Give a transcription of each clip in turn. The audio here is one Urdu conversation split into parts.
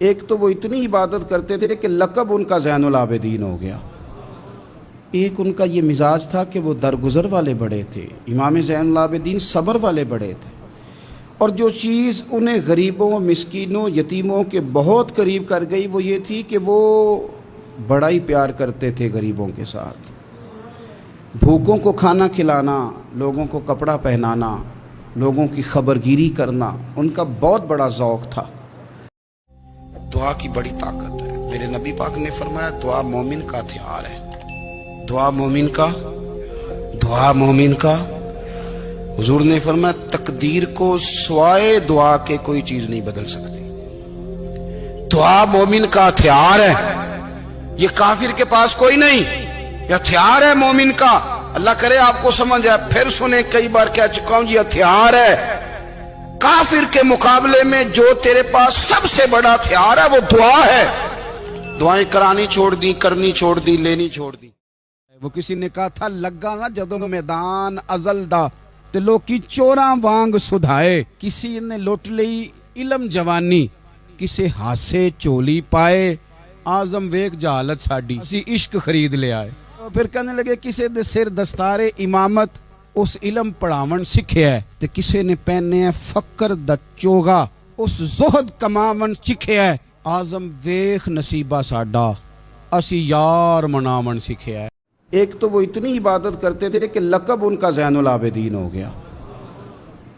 ایک تو وہ اتنی عبادت کرتے تھے کہ لقب ان کا زین العابدین ہو گیا۔ ایک ان کا یہ مزاج تھا کہ وہ درگزر والے بڑے تھے۔ امام زین العابدین صبر والے بڑے تھے، اور جو چیز انہیں غریبوں، مسکینوں، یتیموں کے بہت قریب کر گئی وہ یہ تھی کہ وہ بڑا ہی پیار کرتے تھے غریبوں کے ساتھ۔ بھوکوں کو کھانا کھلانا، لوگوں کو کپڑا پہنانا، لوگوں کی خبرگیری کرنا ان کا بہت بڑا ذوق تھا۔ دعا کی بڑی طاقت ہے۔ میرے نبی پاک نے فرمایا دعا مومن کا ہتھیار ہے۔ دعا مومن کا حضور نے فرمایا تقدیر کو سوائے دعا کے کوئی چیز نہیں بدل سکتی۔ دعا مومن کا ہتھیار ہے، یہ کافر کے پاس کوئی نہیں، یہ ہتھیار ہے مومن کا۔ اللہ کرے آپ کو سمجھ آئے، پھر سنیں، کئی بار کہہ چکا ہوں یہ ہتھیار ہے۔ کافر کے مقابلے میں جو تیرے پاس سب سے بڑا ہتھیار ہے وہ دعا ہے۔ دعائیں کرانی چھوڑ دی، کرنی چھوڑ دی، لینی چھوڑ دی۔ وہ کسی نے کہا تھا لگا نا جدوں میدان ازل دا تے لوکی چوراں وانگ سدھائے، کسی نے لوٹ لئی علم جوانی، کسے ہاسے چولی پائے، آزم ویک جہالت ساڈی اسی عشق خرید لے آئے۔ اور پھر کہنے لگے کسے دے سر دستار امامت اس علم پڑھاون سکھیا ہے، تے کسے نے پہنے ہے فقر دا چوگا اس زہد کماون سکھیا ہے، آزم ویخ نصیبہ ساڈا اسی یار مناون سکھیا ہے۔ ایک تو وہ اتنی عبادت کرتے تھے کہ لقب ان کا زین العابدین ہو گیا۔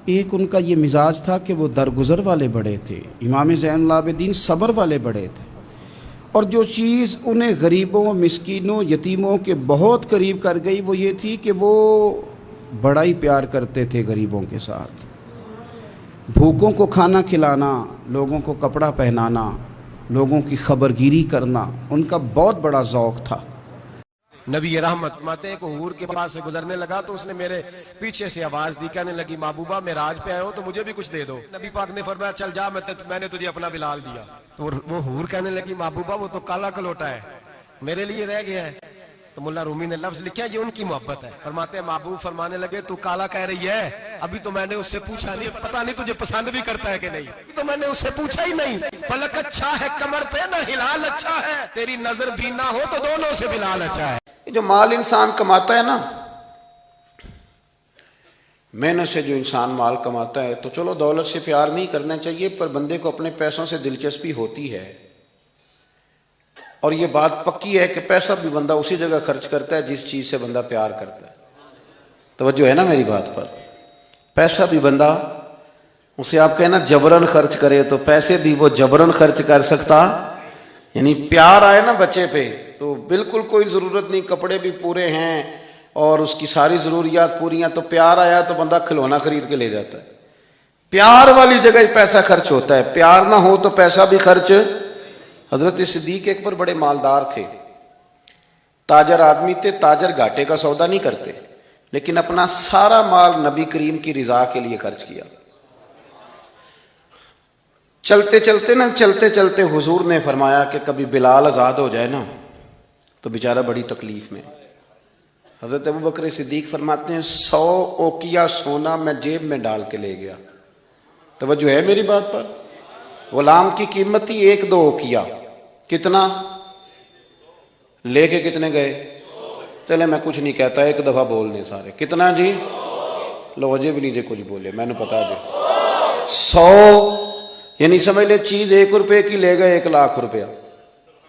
ایک ان کا یہ مزاج تھا کہ وہ درگزر والے بڑے تھے۔ امام زین العابدین صبر والے بڑے تھے، اور جو چیز انہیں غریبوں، مسکینوں، یتیموں کے بہت قریب کر گئی وہ یہ تھی کہ وہ بڑا ہی پیار کرتے تھے غریبوں کے ساتھ۔ بھوکوں کو کھانا کھلانا، لوگوں کو کپڑا پہنانا، لوگوں کی خبرگیری کرنا ان کا بہت بڑا ذوق تھا۔ نبی رحمت فرماتے ہیں کہ حور کے پاس سے گزرنے لگا تو اس نے میرے پیچھے سے آواز دی، کہنے لگی محبوبہ معراج پہ آئے ہو تو مجھے بھی کچھ دے دو۔ نبی پاک نے فرمایا چل جا، میں نے تجھے اپنا بلال دیا۔ تو وہ حور کہنے لگی محبوبہ وہ تو کالا کلوٹا ہے، میرے لیے رہ گیا ہے۔ تو ملا رومی نے لفظ لکھا یہ ان کی محبت ہے۔ فرماتے ہیں محبوب فرمانے لگے تو کالا کہہ رہی ہے، ابھی تو میں نے اس سے پوچھا نہیں، پتہ نہیں تجھے پسند بھی کرتا ہے کہ نہیں، تو میں نے اس سے پوچھا ہی نہیں۔ فلک اچھا ہے کمر پہ نہ ہلال اچھا ہے، تیری نظر بھی نہ ہو تو دونوں سے بلال اچھا ہے۔ جو مال انسان کماتا ہے نا، محنت سے جو انسان مال کماتا ہے تو چلو دولت سے پیار نہیں کرنا چاہیے، پر بندے کو اپنے پیسوں سے دلچسپی ہوتی ہے۔ اور یہ بات پکی ہے کہ پیسہ بھی بندہ اسی جگہ خرچ کرتا ہے جس چیز سے بندہ پیار کرتا ہے۔ توجہ ہے نا میری بات پر؟ پیسہ بھی بندہ اسے آپ کہنا جبرن خرچ کرے تو پیسے بھی وہ جبرن خرچ کر سکتا، یعنی پیار آئے نا بچے پہ تو بالکل کوئی ضرورت نہیں، کپڑے بھی پورے ہیں اور اس کی ساری ضروریات پوری ہیں، تو پیار آیا تو بندہ کھلونا خرید کے لے جاتا ہے۔ پیار والی جگہ ہی پیسہ خرچ ہوتا ہے، پیار نہ ہو تو پیسہ بھی خرچ۔ حضرت صدیق اکبر بڑے مالدار تھے، تاجر آدمی تھے، تاجر گھاٹے کا سودا نہیں کرتے، لیکن اپنا سارا مال نبی کریم کی رضا کے لیے خرچ کیا۔ چلتے چلتے حضور نے فرمایا کہ کبھی بلال آزاد ہو جائے نا تو بیچارہ بڑی تکلیف میں۔ حضرت ابوبکر صدیق فرماتے ہیں 100 اوقیہ سونا میں جیب میں ڈال کے لے گیا۔ توجہ ہے میری بات پر؟ غلام کی قیمت تھی 1-2 اوقیہ، کتنا لے کے کتنے گئے؟ چلے میں کچھ نہیں کہتا، ایک دفعہ بول دیں سارے، کتنا جی؟ لو اجے بھی نہیں جی کچھ بولے، میں نے پتا جی 100، یعنی سمجھ لے چیز 1 روپے کی لے گئے 1 لاکھ روپیہ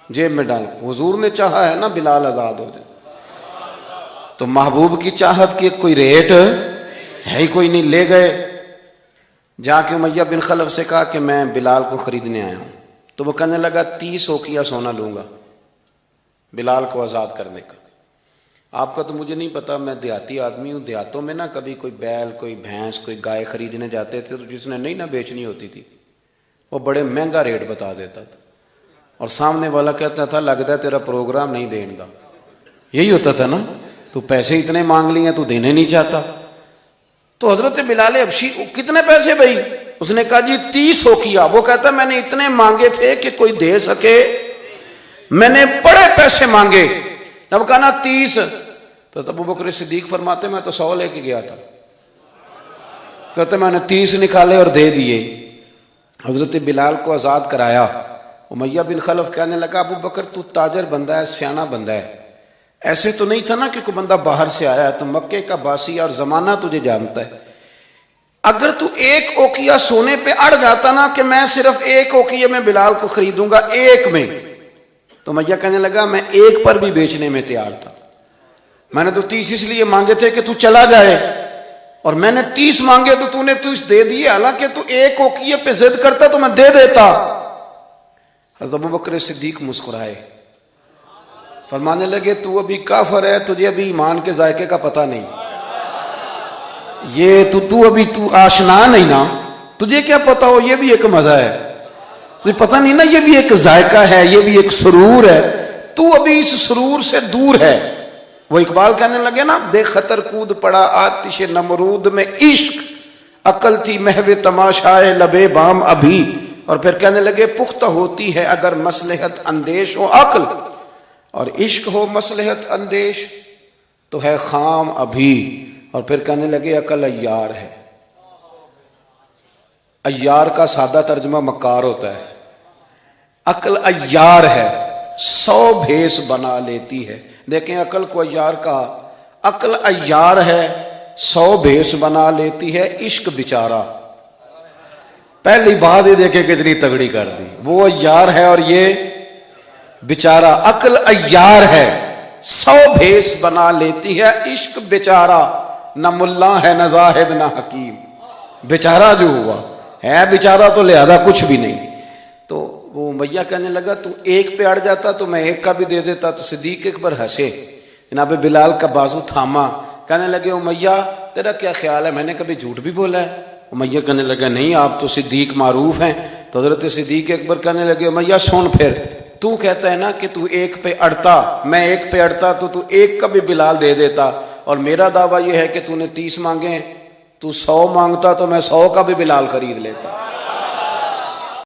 جیب میں ڈال۔ حضور نے چاہا ہے نا بلال آزاد ہو جائے، تو محبوب کی چاہت کی کوئی ریٹ ہے ہی کوئی نہیں۔ لے گئے، جا کے امیہ بن خلف سے کہا کہ میں بلال کو خریدنے آیا ہوں، تو وہ کہنے لگا 30 اوقیہ سونا لوں گا بلال کو آزاد کرنے کا۔ آپ کا تو مجھے نہیں پتا، میں دیہاتی آدمی ہوں، دیہاتوں میں نا کبھی کوئی بیل، کوئی بھینس، کوئی گائے خریدنے جاتے تھے تو جس نے نہیں نہ بیچنی ہوتی تھی وہ بڑے مہنگا ریٹ بتا دیتا تھا، اور سامنے والا کہتا تھا لگتا ہے تیرا پروگرام نہیں دین گا۔ یہی ہوتا تھا نا، تو پیسے اتنے مانگ لیے تو دینے نہیں چاہتا۔ تو حضرت بلال حبشی کتنے پیسے بھائی؟ اس نے کہا جی 30 اوقیہ۔ وہ کہتا میں نے اتنے مانگے تھے کہ کوئی دے سکے، میں نے بڑے پیسے مانگے، جب کہا نا 30 تو ابوبکر صدیق فرماتے میں تو 100 لے کے گیا تھا، کہتے میں نے 30 نکالے اور دے دیے۔ حضرت بلال کو آزاد کرایا، امیہ بن خلف کہنے لگا ابو بکر تو تاجر بندہ ہے، سیانا بندہ ہے، ایسے تو نہیں تھا نا کہ کوئی بندہ باہر سے آیا ہے، تو مکے کا باسی اور زمانہ تجھے جانتا ہے، اگر تو ایک اوقیہ سونے پہ اڑ جاتا نا کہ میں صرف ایک اوقیے میں بلال کو خریدوں گا، ایک میں، تو امیہ کہنے لگا میں ایک پر بھی بیچنے میں تیار تھا، میں نے تو 30 اس لیے مانگے تھے کہ تو چلا جائے، اور میں نے 30 مانگے تو تو نے 30 دے دیے، حالانکہ تو ایک اوقیے پہ ضد کرتا تو میں دے دیتا۔ حضرت ابو بکر صدیق مسکرائے، فرمانے لگے تو ابھی کافر ہے، تجھے ابھی ایمان کے ذائقے کا پتہ نہیں، یہ تو ابھی تو آشنا نہیں نا، تجھے کیا پتا ہو، یہ بھی ایک مزہ ہے، تجھے پتہ نہیں نا، یہ بھی ایک ذائقہ ہے، یہ بھی ایک سرور ہے، تو ابھی اس سرور سے دور ہے۔ وہ اقبال کہنے لگے نا، بے خطر کود پڑا آتش نمرود میں عشق، عقل تھی محو تماشائے لبے بام ابھی، اور پھر کہنے لگے پختہ ہوتی ہے اگر مصلحت اندیش ہو عقل، اور عشق ہو مصلحت اندیش تو ہے خام ابھی، اور پھر کہنے لگے عقل عیار ہے۔ عیار کا سادہ ترجمہ مکار ہوتا ہے، عقل عیار ہے، 100 بھیس بنا لیتی ہے۔ دیکھیں عقل کو عیار کا، عقل عیار ہے، 100 بھیس بنا لیتی ہے، عشق بیچارہ، پہلی بات ہی دیکھیں کتنی تگڑی کر دی، وہ عیار ہے اور یہ بیچارہ، عقل عیار ہے 100 بھیس بنا لیتی ہے، عشق بیچارہ، نہ ملا ہے نہ زاہد نہ حکیم، بیچارہ جو ہوا ہے بیچارہ تو لہذا کچھ بھی نہیں۔ تو وہ امیہ کہنے لگا تو ایک پہ اڑ جاتا تو میں ایک کا بھی دے دیتا، تو صدیق اکبر ہنسے، جناب بلال کا بازو تھاما، کہنے لگے امیہ تیرا کیا خیال ہے، میں نے کبھی جھوٹ بھی بولا ہے؟ امیہ کہنے لگا نہیں، آپ تو صدیق معروف ہیں۔ تو حضرت صدیق اکبر کہنے لگے امیہ سن، پھر تو کہتا ہے نا کہ تو ایک پہ اڑتا، میں ایک پہ اڑتا تو ایک کا بھی بلال دے دیتا، اور میرا دعویٰ یہ ہے کہ تو نے 30 مانگے، تو 100 مانگتا تو میں 100 کا بھی بلال خرید لیتا۔